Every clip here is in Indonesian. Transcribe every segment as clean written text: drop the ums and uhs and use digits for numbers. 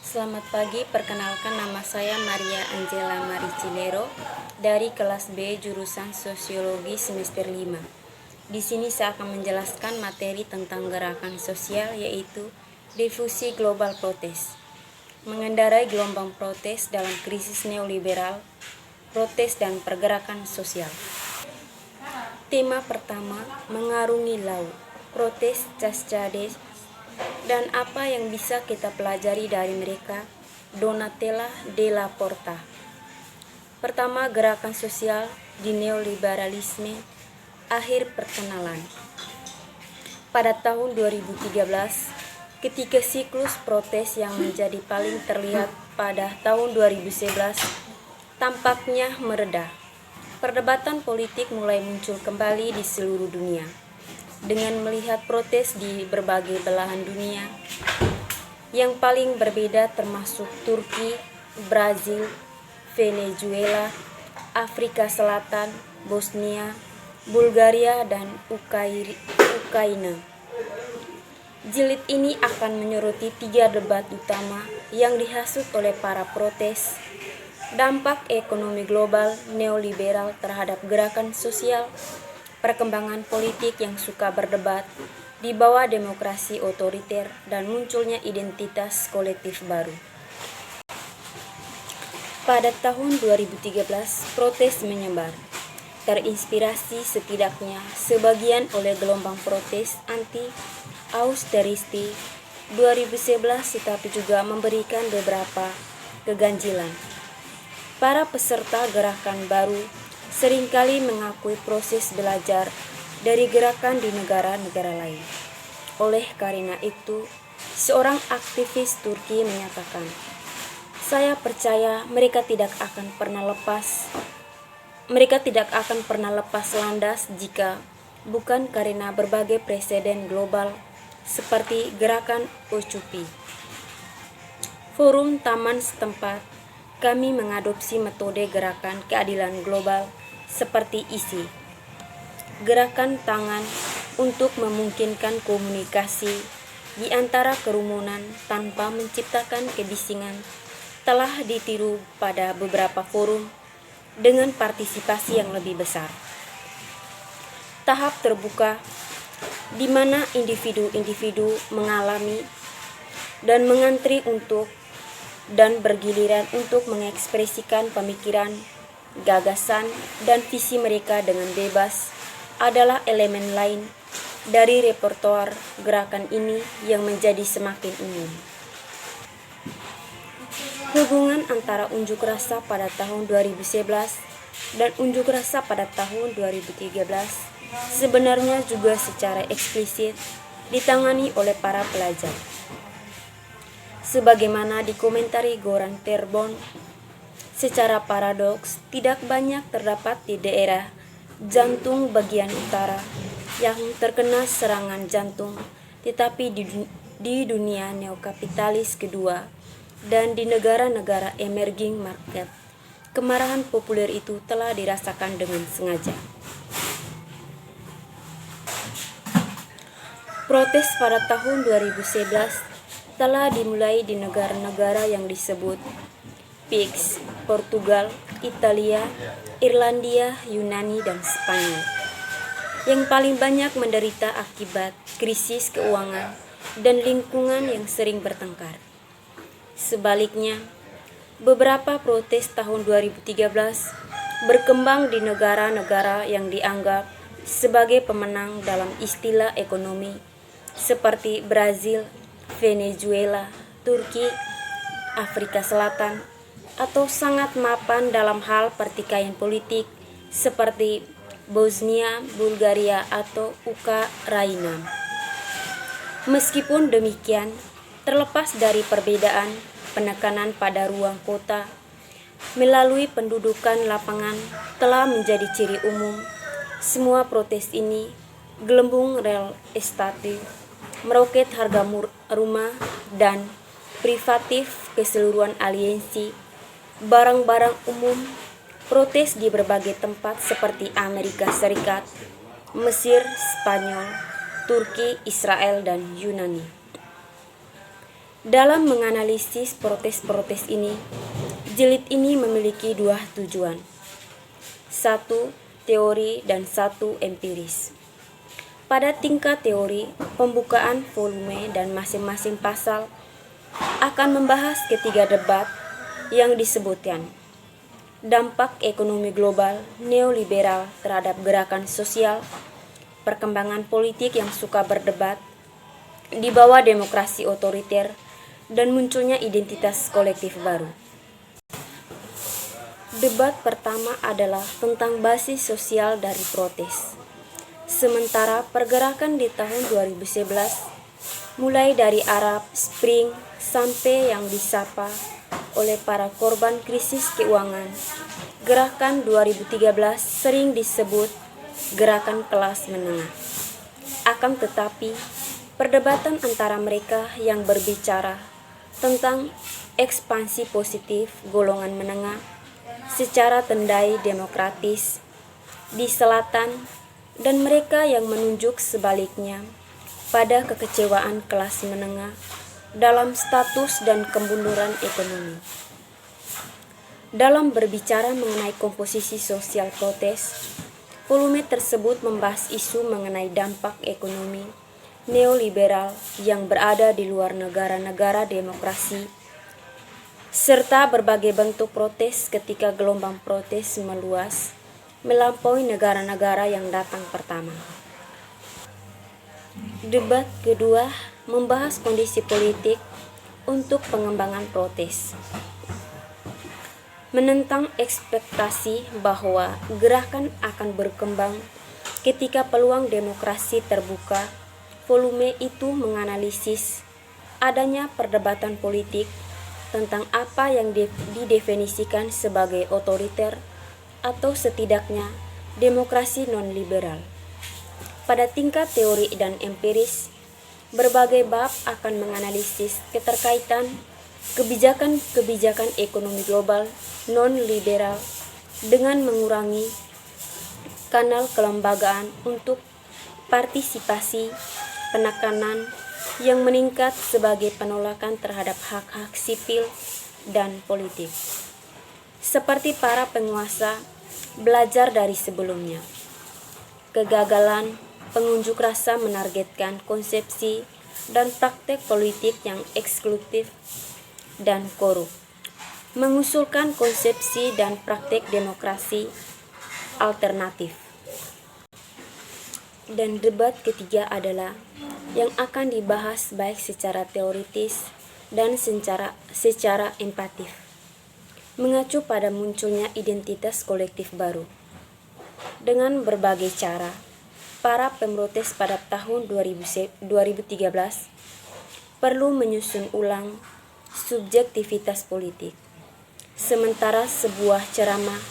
Selamat pagi, perkenalkan nama saya Maria Angela Maricilero dari kelas B jurusan Sosiologi semester 5. Di sini saya akan menjelaskan materi tentang gerakan sosial yaitu difusi global protes. Mengendarai gelombang protes dalam krisis neoliberal, protes dan pergerakan sosial. Tema pertama, mengarungi laut, protes Cascades, dan apa yang bisa kita pelajari dari mereka. Donatella Della Porta. Pertama, gerakan sosial di neoliberalisme, akhir perkenalan. Pada tahun 2013, ketika siklus protes yang menjadi paling terlihat pada tahun 2011 tampaknya mereda, perdebatan politik mulai muncul kembali di seluruh dunia. Dengan melihat protes di berbagai belahan dunia, yang paling berbeda termasuk Turki, Brazil, Venezuela, Afrika Selatan, Bosnia, Bulgaria, dan Ukraina. Jilid ini akan menyoroti 3 debat utama yang dihasut oleh para protes: dampak ekonomi global neoliberal terhadap gerakan sosial, perkembangan politik yang suka berdebat di bawah demokrasi otoriter, dan munculnya identitas kolektif baru. Pada tahun 2013, protes menyebar, terinspirasi setidaknya sebagian oleh gelombang protes anti-austerity 2011, tetapi juga memberikan beberapa keganjilan. Para peserta gerakan baru seringkali mengakui proses belajar dari gerakan di negara-negara lain. Oleh karena itu, seorang aktivis Turki menyatakan, "Saya percaya mereka tidak akan pernah lepas landas jika bukan karena berbagai presiden global seperti gerakan Occupy." Forum Taman setempat, kami mengadopsi metode gerakan keadilan global seperti ISI, gerakan tangan untuk memungkinkan komunikasi di antara kerumunan tanpa menciptakan kebisingan, telah ditiru pada beberapa forum dengan partisipasi yang lebih besar. Tahap terbuka di mana individu-individu mengalami dan mengantri dan bergiliran untuk mengekspresikan pemikiran, gagasan, dan visi mereka dengan bebas adalah elemen lain dari repertoar gerakan ini yang menjadi semakin umum. Hubungan antara unjuk rasa pada tahun 2011 dan unjuk rasa pada tahun 2013 sebenarnya juga secara eksplisit ditangani oleh para pelajar. Sebagaimana dikomentari Goran Terbon, secara paradoks tidak banyak terdapat di daerah jantung bagian utara yang terkena serangan jantung, tetapi di dunia neokapitalis kedua dan di negara-negara emerging market, kemarahan populer itu telah dirasakan dengan sengaja. Protes pada tahun 2011 telah dimulai di negara-negara yang disebut PIGS, Portugal, Italia, Irlandia, Yunani, dan Spanyol, yang paling banyak menderita akibat krisis keuangan dan lingkungan yang sering bertengkar. Sebaliknya, beberapa protes tahun 2013 berkembang di negara-negara yang dianggap sebagai pemenang dalam istilah ekonomi, seperti Brazil, Venezuela, Turki, Afrika Selatan, atau sangat mapan dalam hal pertikaian politik seperti Bosnia, Bulgaria, atau Ukraina. Meskipun demikian, terlepas dari perbedaan, penekanan pada ruang kota melalui pendudukan lapangan telah menjadi ciri umum. Semua protes ini, gelembung real estate, meroket harga rumah, dan privatif keseluruhan aliansi barang-barang umum, protes di berbagai tempat seperti Amerika Serikat, Mesir, Spanyol, Turki, Israel, dan Yunani. Dalam menganalisis protes-protes ini, jilid ini memiliki dua tujuan. Satu, teori dan satu, empiris. Pada tingkat teori, pembukaan volume dan masing-masing pasal akan membahas ketiga debat yang disebutkan. Dampak ekonomi global neoliberal terhadap gerakan sosial, perkembangan politik yang suka berdebat, di bawah demokrasi otoriter, dan munculnya identitas kolektif baru. Debat pertama adalah tentang basis sosial dari protes. Sementara pergerakan di tahun 2011, mulai dari Arab Spring sampai yang disapa oleh para korban krisis keuangan, gerakan 2013 sering disebut gerakan kelas menengah. Akan tetapi, perdebatan antara mereka yang berbicara tentang ekspansi positif golongan menengah secara tendai demokratis di selatan dan mereka yang menunjuk sebaliknya pada kekecewaan kelas menengah dalam status dan kemunduran ekonomi. Dalam berbicara mengenai komposisi sosial protes, volume tersebut membahas isu mengenai dampak ekonomi neoliberal yang berada di luar negara-negara demokrasi, serta berbagai bentuk protes ketika gelombang protes meluas melampaui negara-negara yang datang pertama. Debat kedua membahas kondisi politik untuk pengembangan protes. Menentang ekspektasi bahwa gerakan akan berkembang ketika peluang demokrasi terbuka, volume itu menganalisis adanya perdebatan politik tentang apa yang didefinisikan sebagai otoriter atau setidaknya demokrasi non-liberal. Pada tingkat teori dan empiris, berbagai bab akan menganalisis keterkaitan kebijakan-kebijakan ekonomi global non-liberal dengan mengurangi kanal kelembagaan untuk partisipasi, penekanan yang meningkat sebagai penolakan terhadap hak-hak sipil dan politik. Seperti para penguasa belajar dari sebelumnya, kegagalan pengunjuk rasa menargetkan konsepsi dan praktek politik yang eksklusif dan korup, mengusulkan konsepsi dan praktek demokrasi alternatif. Dan debat ketiga adalah yang akan dibahas baik secara teoritis dan secara empatif, mengacu pada munculnya identitas kolektif baru. Dengan berbagai cara, para pemrotes pada tahun 2013 perlu menyusun ulang subjektivitas politik, sementara sebuah ceramah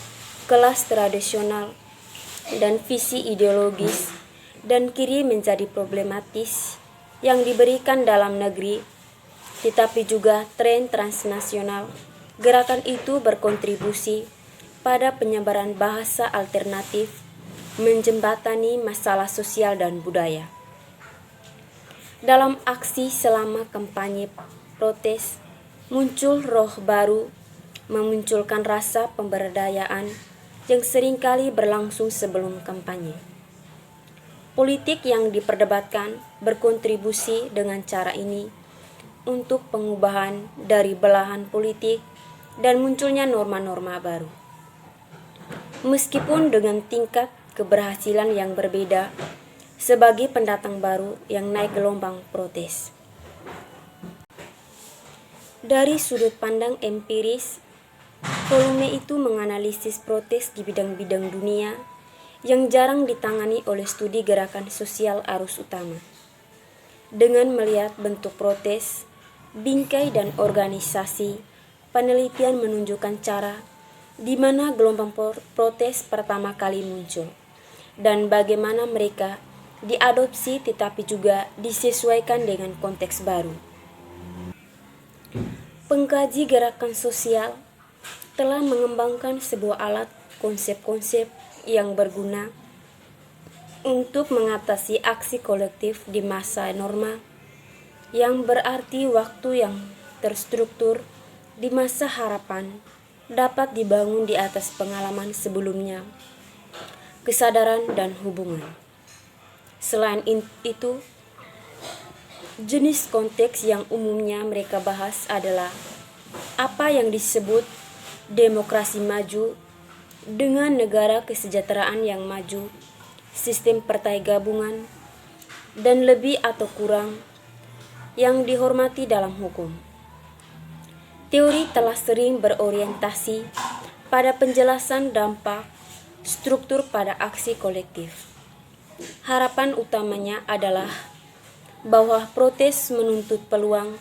kelas tradisional dan visi ideologis dan kiri menjadi problematis yang diberikan dalam negeri, tetapi juga tren transnasional. Gerakan itu berkontribusi pada penyebaran bahasa alternatif, menjembatani masalah sosial dan budaya. Dalam aksi selama kampanye protes, muncul roh baru, memunculkan rasa pemberdayaan yang seringkali berlangsung sebelum kampanye. Politik yang diperdebatkan berkontribusi dengan cara ini untuk pengubahan dari belahan politik dan munculnya norma-norma baru. Meskipun dengan tingkat keberhasilan yang berbeda sebagai pendatang baru yang naik gelombang protes. Dari sudut pandang empiris, volume itu menganalisis protes di bidang-bidang dunia yang jarang ditangani oleh studi gerakan sosial arus utama. Dengan melihat bentuk protes, bingkai dan organisasi, penelitian menunjukkan cara di mana gelombang protes pertama kali muncul dan bagaimana mereka diadopsi tetapi juga disesuaikan dengan konteks baru. Pengkaji gerakan sosial telah mengembangkan sebuah alat konsep-konsep yang berguna untuk mengatasi aksi kolektif di masa norma yang berarti waktu yang terstruktur di masa harapan dapat dibangun di atas pengalaman sebelumnya, kesadaran dan hubungan. Selain itu, jenis konteks yang umumnya mereka bahas adalah apa yang disebut demokrasi maju dengan negara kesejahteraan yang maju, sistem partai gabungan, dan lebih atau kurang yang dihormati dalam hukum. Teori telah sering berorientasi pada penjelasan dampak struktur pada aksi kolektif. Harapan utamanya adalah bahwa protes menuntut peluang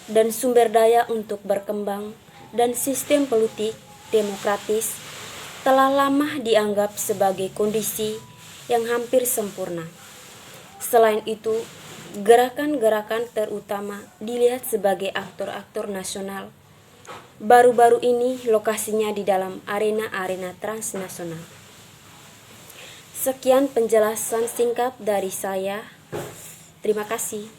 dan sumber daya untuk berkembang, dan sistem politik demokratis telah lama dianggap sebagai kondisi yang hampir sempurna. Selain itu, gerakan-gerakan terutama dilihat sebagai aktor-aktor nasional. Baru-baru ini lokasinya di dalam arena-arena transnasional. Sekian penjelasan singkat dari saya. Terima kasih.